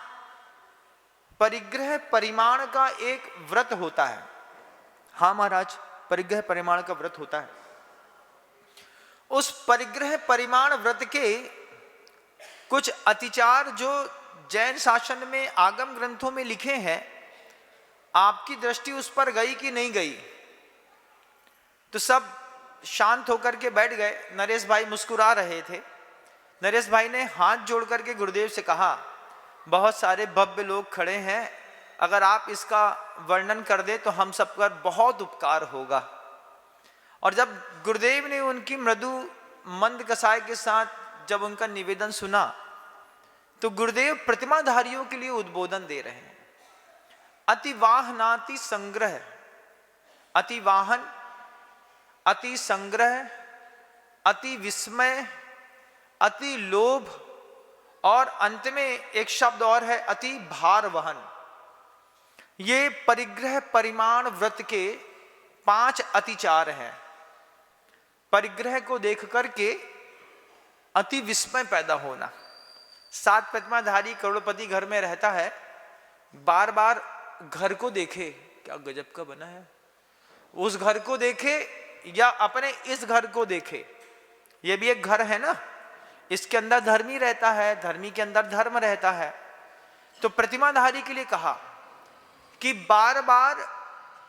परिग्रह परिमाण का एक व्रत होता है। हाँ महाराज, परिग्रह परिमाण का व्रत होता है। उस परिग्रह परिमाण व्रत के कुछ अतिचार जो जैन शासन में आगम ग्रंथों में लिखे हैं, आपकी दृष्टि उस पर गई कि नहीं गई? तो सब शांत होकर के बैठ गए। नरेश भाई मुस्कुरा रहे थे। नरेश भाई ने हाथ जोड़ करके गुरुदेव से कहा, बहुत सारे भव्य लोग खड़े हैं, अगर आप इसका वर्णन कर दे तो हम सब पर बहुत उपकार होगा। और जब गुरुदेव ने उनकी मृदु मंद कसाय के साथ जब उनका निवेदन सुना, तो गुरुदेव प्रतिमाधारियों के लिए उद्बोधन दे रहे हैं। अतिवाहनाति संग्रह, अतिवाहन, अति संग्रह, अति विस्मय, अति लोभ, और अंत में एक शब्द और है अति भार वहन। ये परिग्रह परिमाण व्रत के 5 अतिचार हैं। परिग्रह को देख करके अति विस्मय पैदा होना। 7 प्रतिमाधारी करोड़पति घर में रहता है, बार बार घर को देखे, क्या गजब का बना है, उस घर को देखे या अपने इस घर को देखे। ये भी एक घर है ना, इसके अंदर धर्मी रहता है, धर्मी के अंदर धर्म रहता है। तो प्रतिमाधारी के लिए कहा कि बार बार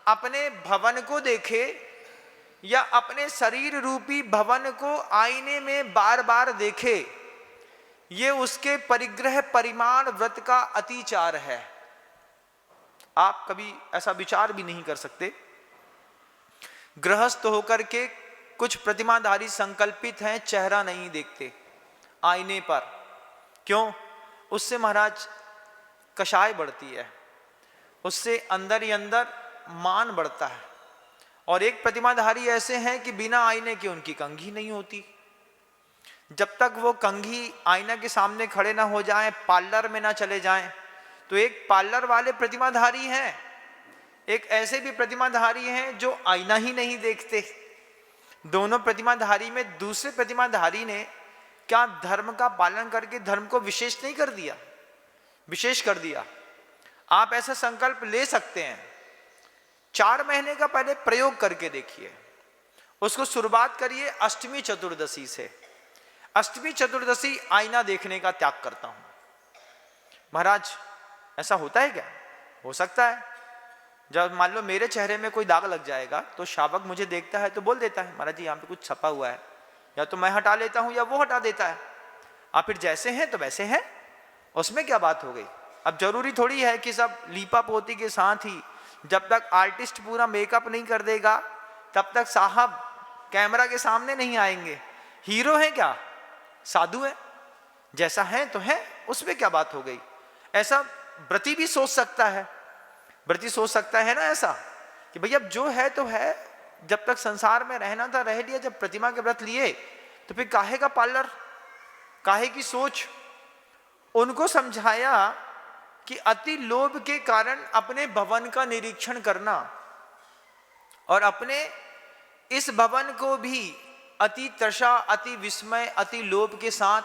अपने भवन को देखे या अपने शरीर रूपी भवन को आईने में बार बार देखे, ये उसके परिग्रह परिमाण व्रत का अतिचार है। आप कभी ऐसा विचार भी नहीं कर सकते। गृहस्थ होकर के कुछ प्रतिमाधारी संकल्पित हैं, चेहरा नहीं देखते आईने पर। क्यों? उससे महाराज कषाय बढ़ती है, उससे अंदर ही अंदर मान बढ़ता है, और एक प्रतिमाधारी ऐसे हैं कि बिना आईने के उनकी कंघी नहीं होती। जब तक वो कंघी आईना के सामने खड़े ना हो जाएं, पार्लर में ना चले जाएं, तो एक पार्लर वाले प्रतिमाधारी हैं, एक ऐसे भी प्रतिमाधारी हैं जो आईना ही नहीं देखते। दोनों प्रतिमाधारी में दूसरे प्रतिमाधारी ने क्या धर्म का पालन करके धर्म को विशेष नहीं कर दिया, विशेष कर दिया। आप ऐसा संकल्प ले सकते हैं, 4 महीने का पहले प्रयोग करके देखिए। उसको शुरुआत करिए अष्टमी चतुर्दशी से। अष्टमी चतुर्दशी आईना देखने का त्याग करता हूं। महाराज ऐसा होता है क्या? हो सकता है। जब मान लो मेरे चेहरे में कोई दाग लग जाएगा तो शावक मुझे देखता है तो बोल देता है, महाराज जी यहाँ पे कुछ छपा हुआ है, या तो मैं हटा लेता हूं या वो हटा देता है। आप फिर जैसे हैं तो वैसे हैं, उसमें क्या बात हो गई। अब जरूरी थोड़ी है कि सब लीपा पोती के साथ ही, जब तक आर्टिस्ट पूरा मेकअप नहीं कर देगा तब तक साहब कैमरा के सामने नहीं आएंगे। हीरो है क्या? साधु है, जैसा है तो है, उसमें क्या बात हो गई। ऐसा व्रती भी सोच सकता है, व्रती सोच सकता है ना ऐसा कि भैया जो है तो है, जब तक संसार में रहना था रह लिया। जब प्रतिमा के व्रत लिए तो फिर काहे का पार्लर, काहे की सोच। उनको समझाया कि अति लोभ के कारण अपने भवन का निरीक्षण करना और अपने इस भवन को भी अति तृषा, अति विस्मय, अति लोभ के साथ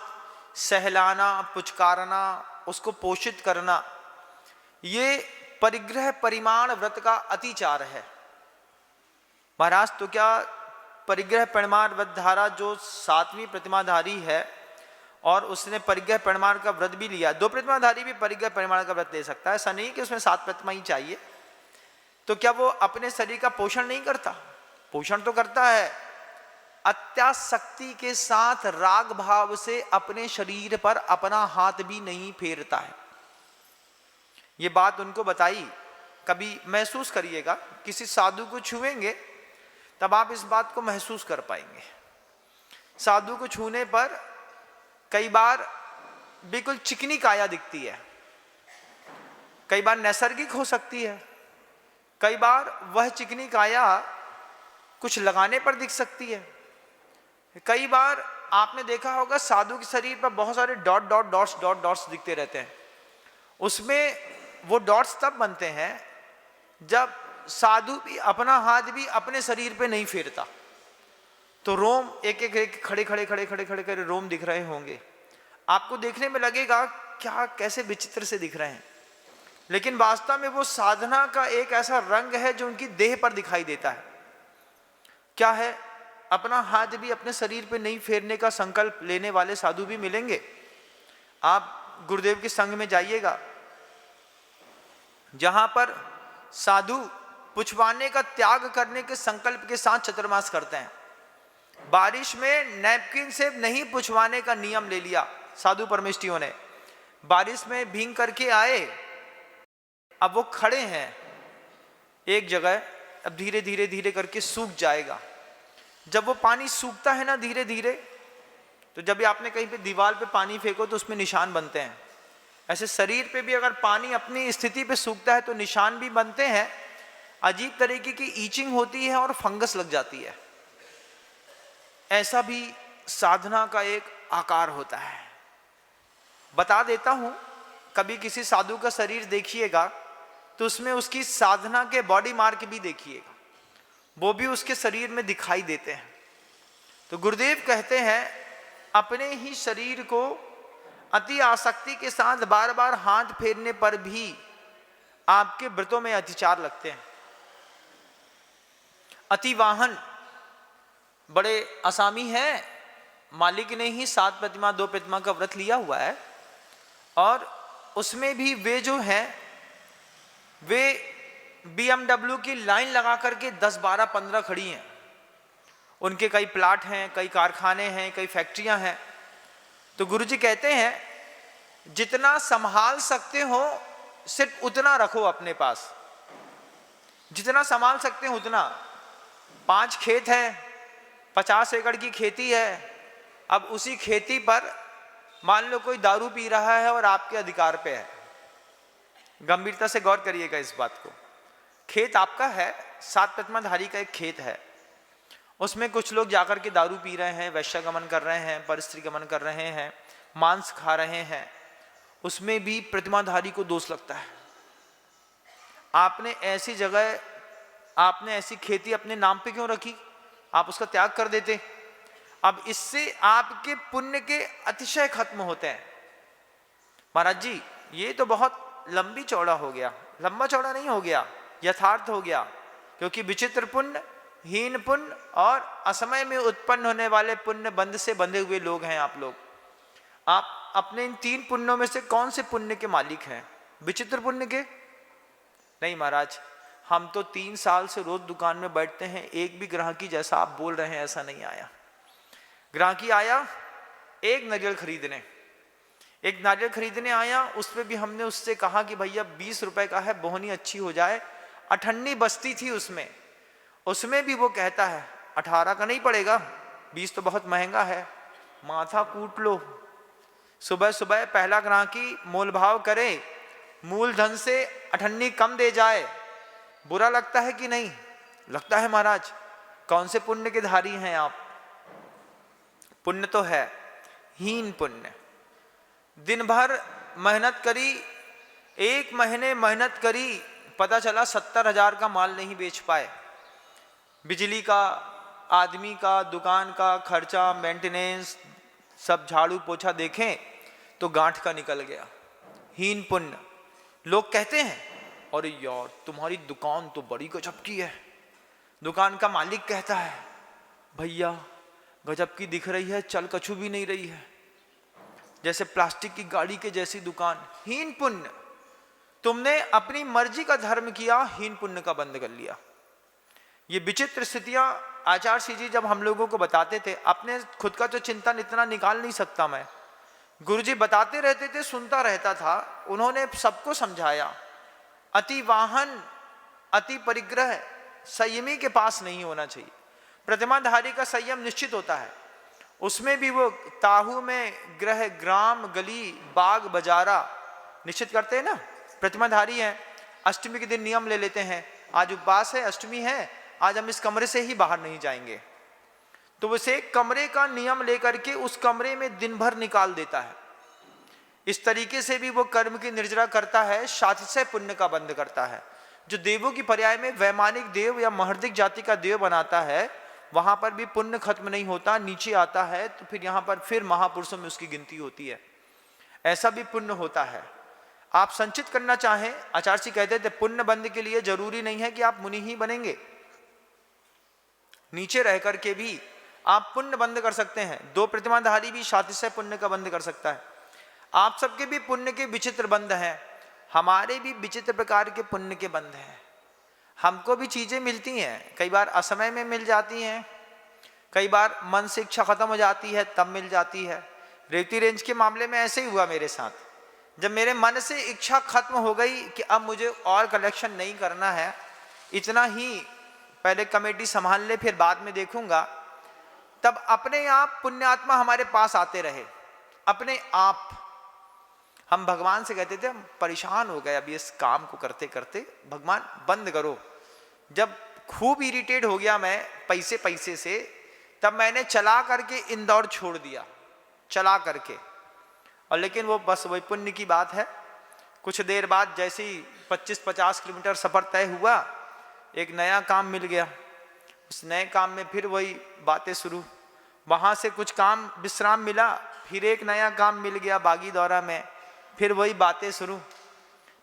सहलाना, पुचकारना, उसको पोषित करना, ये परिग्रह परिमाण व्रत का अतिचार है। महाराज तो क्या परिग्रह परिमाण व्रत धारा जो 7वीं प्रतिमाधारी है और उसने परिग्रह परिमाण का व्रत भी लिया, 2 प्रतिमाधारी भी परिग्रह परिमाण का व्रत ले सकता है, ऐसा नहीं कि उसमें 7 प्रतिमा ही चाहिए। तो क्या वो अपने शरीर का पोषण नहीं करता? पोषण तो करता है। अत्यासक्ति के साथ राग भाव से अपने शरीर पर अपना हाथ भी नहीं फेरता है। ये बात उनको बताई, कभी महसूस करिएगा। किसी साधु को छुएंगे तब आप इस बात को महसूस कर पाएंगे। साधु को छूने पर कई बार बिल्कुल चिकनी काया दिखती है, कई बार नैसर्गिक हो सकती है, कई बार वह चिकनी काया कुछ लगाने पर दिख सकती है। कई बार आपने देखा होगा साधु के शरीर पर बहुत सारे dot dot dots dot dots दिखते रहते हैं। उसमें वो डॉट्स तब बनते हैं जब साधु भी अपना हाथ भी अपने शरीर पे नहीं फेरता, तो रोम एक एक खड़े खड़े खड़े खड़े खड़े खड़े रोम दिख रहे होंगे। आपको देखने में लगेगा क्या कैसे विचित्र से दिख रहे हैं, लेकिन वास्तव में वो साधना का एक ऐसा रंग है जो उनकी देह पर दिखाई देता है। क्या है? अपना हाथ भी अपने शरीर पे नहीं फेरने का संकल्प लेने वाले साधु भी मिलेंगे। आप गुरुदेव के संग में जाइएगा, जहां पर साधु पुछवाने का त्याग करने के संकल्प के साथ चतुर्मास करते हैं। बारिश में नैपकिन से नहीं पुछवाने का नियम ले लिया साधु परमेष्टियों ने। बारिश में भींग करके आए, अब वो खड़े हैं एक जगह, अब धीरे धीरे धीरे करके सूख जाएगा। जब वो पानी सूखता है ना धीरे धीरे, तो जब भी आपने कहीं पे दीवार पे पानी फेंको तो उसमें निशान बनते हैं। ऐसे शरीर पे भी अगर पानी अपनी स्थिति पे सूखता है तो निशान भी बनते हैं। अजीब तरीके की ईचिंग होती है और फंगस लग जाती है। ऐसा भी साधना का एक आकार होता है। बता देता हूं, कभी किसी साधु का शरीर देखिएगा तो उसमें उसकी साधना के बॉडी मार्क भी देखिएगा, वो भी उसके शरीर में दिखाई देते हैं। तो गुरुदेव कहते हैं अपने ही शरीर को अति आसक्ति के साथ बार बार हाथ फेरने पर भी आपके व्रतों में अतिचार लगते हैं। अतिवाहन बड़े असामी हैं, मालिक ने ही 7 प्रतिमा 2 प्रतिमा का व्रत लिया हुआ है, और उसमें भी वे जो हैं वे BMW की लाइन लगा करके 10, 12, 15 खड़ी हैं। उनके कई प्लाट हैं, कई कारखाने हैं, कई फैक्ट्रियां हैं। तो गुरुजी कहते हैं जितना संभाल सकते हो सिर्फ उतना रखो अपने पास, जितना संभाल सकते हो उतना। 5 खेत है, 50 एकड़ की खेती है, अब उसी खेती पर मान लो कोई दारू पी रहा है और आपके अधिकार पे है। गंभीरता से गौर करिएगा इस बात को। खेत आपका है, 7 प्रतिमाधारी का एक खेत है, उसमें कुछ लोग जाकर के दारू पी रहे हैं, वैश्यागमन कर रहे हैं, परस्त्री गमन कर रहे हैं, मांस खा रहे हैं, उसमें भी प्रतिमाधारी को दोष लगता है। आपने ऐसी जगह, आपने ऐसी खेती अपने नाम पे क्यों रखी? आप उसका त्याग कर देते। अब इससे आपके पुण्य के अतिशय खत्म होते हैं। महाराज जी ये तो बहुत लंबी चौड़ा हो गया, लंबा चौड़ा नहीं हो गया, यथार्थ हो गया, क्योंकि विचित्र पुण्य, हीन पुण्य और असमय में उत्पन्न होने वाले पुण्य बंध से बंधे हुए लोग हैं आप लोग। आप अपने इन 3 पुण्यों में से कौन से पुण्य के मालिक हैं? विचित्र पुण्य के? नहीं महाराज, हम तो 3 साल से रोज दुकान में बैठते हैं, एक भी ग्राहकी जैसा आप बोल रहे हैं ऐसा नहीं आया। ग्राहकी आया एक नारियल खरीदने आया, उस पर भी हमने उससे कहा कि भैया 20 रुपए का है, बोहनी अच्छी हो जाए। अठन्नी बस्ती थी उसमें भी वो कहता है 18 का नहीं पड़ेगा, 20 तो बहुत महंगा है। माथा कूट लो। सुबह सुबह पहला ग्राहकी मोल भाव करे, मूलधन से अठन्नी कम दे जाए, बुरा लगता है कि नहीं लगता है? महाराज कौन से पुण्य के धारी हैं आप? पुण्य तो है हीन पुण्य। दिन भर मेहनत करी, 1 महीने मेहनत करी, पता चला 70,000 का माल नहीं बेच पाए। बिजली का, आदमी का, दुकान का खर्चा, मेंटेनेंस, सब झाड़ू पोछा देखें तो गांठ का निकल गया। हीन पुण्य। लोग कहते हैं अरे यार तुम्हारी दुकान तो बड़ी गजब की है। दुकान का मालिक कहता है भैया गजब की दिख रही है, चल कछू भी नहीं रही है, जैसे प्लास्टिक की गाड़ी के जैसी दुकान। हीन पुण्य। तुमने अपनी मर्जी का धर्म किया, हीन पुण्य का बंद कर लिया। ये विचित्र स्थितियां आचार्य जी जब हम लोगों को बताते थे, अपने खुद का तो चिंतन इतना निकाल नहीं सकता मैं, गुरुजी बताते रहते थे, सुनता रहता था। उन्होंने सबको समझाया अति वाहन, अति परिग्रह संयमी के पास नहीं होना चाहिए। प्रतिमाधारी का संयम निश्चित होता है, उसमें भी वो ताहू में ग्रह, ग्राम, गली, बाग, बजारा निश्चित करते हैं ना। प्रतिमाधारी है, अष्टमी के दिन नियम ले लेते हैं, आज उपवास है, अष्टमी है, आज हम इस कमरे से ही बाहर नहीं जाएंगे, तो उसे कमरे का नियम लेकर के उस कमरे में दिन भर निकाल देता है। इस तरीके से भी वो कर्म की निर्जरा करता है, सातिशय पुण्य का बंध करता है। जो देवों की पर्याय में वैमानिक देव या महर्दिक जाति का देव बनाता है, वहां पर भी पुण्य खत्म नहीं होता, नीचे आता है तो फिर यहां पर फिर महापुरुषों में उसकी गिनती होती है। ऐसा भी पुण्य होता है। आप संचित करना चाहें, आचार्य जी कहते थे पुण्य बंध के लिए जरूरी नहीं है कि आप मुनि ही बनेंगे, नीचे रह करके भी आप पुण्य बंद कर सकते हैं। 2 प्रतिमाधारी भी सातिशय पुण्य का बंद कर सकता है। आप सबके भी पुण्य के विचित्र बंध हैं, हमारे भी विचित्र प्रकार के पुण्य के बंध हैं। हमको भी चीजें मिलती हैं, कई बार असमय में मिल जाती हैं, कई बार मन से इच्छा खत्म हो जाती है तब मिल जाती है। रेवती रेंज के मामले में ऐसे ही हुआ मेरे साथ। जब मेरे मन से इच्छा खत्म हो गई कि अब मुझे और कलेक्शन नहीं करना है, इतना ही पहले कमेटी संभाल ले फिर बाद में देखूंगा, तब अपने आप पुण्यात्मा हमारे पास आते रहे। अपने आप हम भगवान से कहते थे हम परेशान हो गए अभी इस काम को करते करते, भगवान बंद करो। जब खूब इरिटेट हो गया मैं पैसे से, तब मैंने चला करके इंदौर छोड़ दिया, चला करके। और लेकिन वो बस वही पुण्य की बात है। कुछ देर बाद जैसे ही 25-50 किलोमीटर सफर तय हुआ, एक नया काम मिल गया। उस नए काम में फिर वही बातें शुरू, वहां से कुछ काम विश्राम मिला, फिर एक नया काम मिल गया बागी दौरा में, फिर वही बातें शुरू।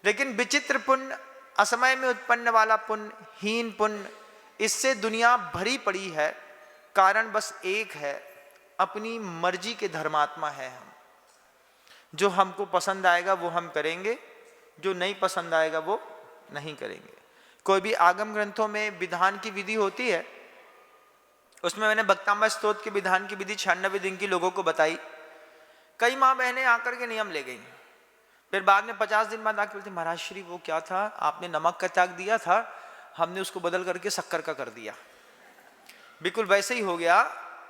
लेकिन विचित्र पुण्य, असमय में उत्पन्न वाला पुण्य, हीन पुण्य, इससे दुनिया भरी पड़ी है। कारण बस एक है, अपनी मर्जी के धर्मात्मा है हम। जो हमको पसंद आएगा वो हम करेंगे, जो नहीं पसंद आएगा वो नहीं करेंगे। कोई भी आगम ग्रंथों में विधान की विधि होती है, उसमें मैंने भक्तांबा स्तोत्र के विधान की विधि 96 दिन की लोगों को बताई। कई माँ बहनें आकर के नियम ले गई, फिर बाद में 50 दिन बाद आकर बोलते महाराज श्री वो क्या था, आपने नमक का त्याग दिया था, हमने उसको बदल करके शक्कर का कर दिया। बिल्कुल वैसे ही हो गया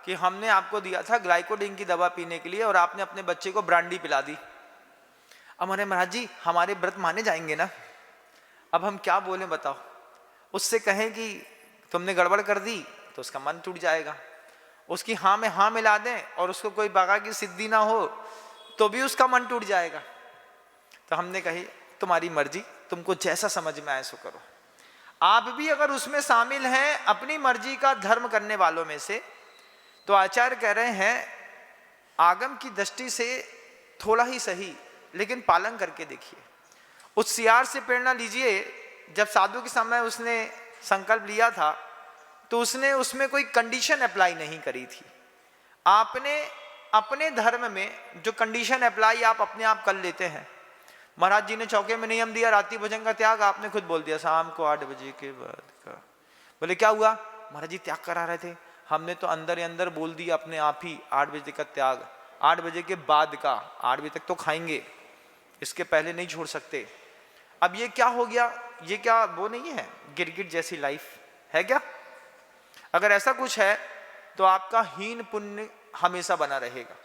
कि हमने आपको दिया था ग्लाइकोडिन की दवा पीने के लिए और आपने अपने बच्चे को ब्रांडी पिला दी। अब हमारे महाराज जी हमारे व्रत माने जाएंगे ना, अब हम क्या बोले बताओ। उससे कहें कि तुमने गड़बड़ कर दी तो उसका मन टूट जाएगा। उसकी हाँ में हाँ मिला दें और उसको कोई बागा की सिद्धि ना हो तो भी उसका मन टूट जाएगा। तो हमने कही तुम्हारी मर्जी, तुमको जैसा समझ में आए सो करो। आप भी अगर उसमें शामिल हैं अपनी मर्जी का धर्म करने वालों में से, तो आचार्य कह रहे हैं आगम की दृष्टि से थोड़ा ही सही लेकिन पालन करके देखिए। उस सियार से प्रेरणा लीजिए। जब साधु के समय उसने संकल्प लिया था तो उसने उसमें कोई कंडीशन अप्लाई नहीं करी थी। आपने अपने धर्म में जो कंडीशन अप्लाई आप अपने आप कर लेते हैं। महाराज जी ने चौके में नियम दिया रात्रि भोजन का त्याग, आपने खुद बोल दिया शाम को 8 बजे के बाद का। बोले क्या हुआ? महाराज जी त्याग करा रहे थे। हमने तो अंदर ही अंदर बोल दिया अपने आप ही 8 बजे का त्याग, 8 बजे के बाद का, 8 बजे तक तो खाएंगे, इसके पहले नहीं छोड़ सकते। अब ये क्या हो गया? ये क्या वो नहीं है गिरगिट जैसी लाइफ है क्या? अगर ऐसा कुछ है तो आपका हीन पुण्य हमेशा बना रहेगा।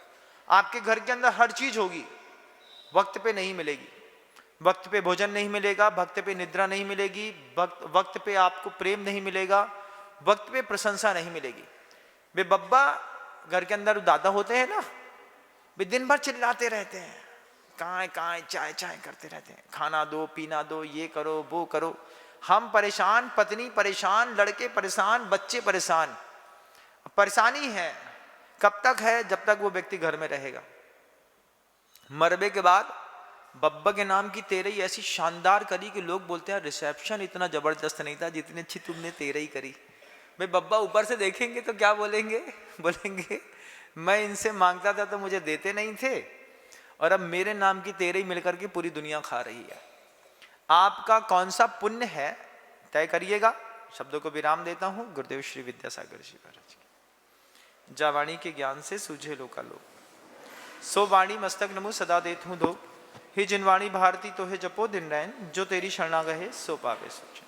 आपके घर के अंदर हर चीज होगी, वक्त पे नहीं मिलेगी, वक्त पे भोजन नहीं मिलेगा, वक्त पे निद्रा नहीं मिलेगी, वक्त पे आपको प्रेम नहीं मिलेगा, वक्त पे प्रशंसा नहीं मिलेगी। वे बब्बा घर के अंदर दादा होते हैं ना, वे दिन भर चिल्लाते रहते हैं, कहाँ चाय चाय करते रहते हैं, खाना दो पीना दो, ये करो वो करो। हम परेशान, पत्नी परेशान, लड़के परेशान, बच्चे परेशान। परेशानी है कब तक है? जब तक वो व्यक्ति घर में रहेगा। मरबे के बाद बब्बा के नाम की तेरही ऐसी शानदार करी कि लोग बोलते हैं रिसेप्शन इतना जबरदस्त नहीं था जितनी अच्छी तुमने तेरही करी। भाई बब्बा ऊपर से देखेंगे तो क्या बोलेंगे? बोलेंगे मैं इनसे मांगता था तो मुझे देते नहीं थे और अब मेरे नाम की तेरही मिलकर के पूरी दुनिया खा रही है। आपका कौन सा पुण्य है तय करिएगा। शब्दों को विराम देता हूं। गुरुदेव श्री विद्यासागर जी महाराज की। जा वाणी के ज्ञान से सूझे लोकालोक, सो वाणी मस्तक नमो सदा देत हूँ धो। हे जिनवाणी भारती तो है जपो दिन रैन, जो तेरी शरणा गहे सो पावे सुचैन।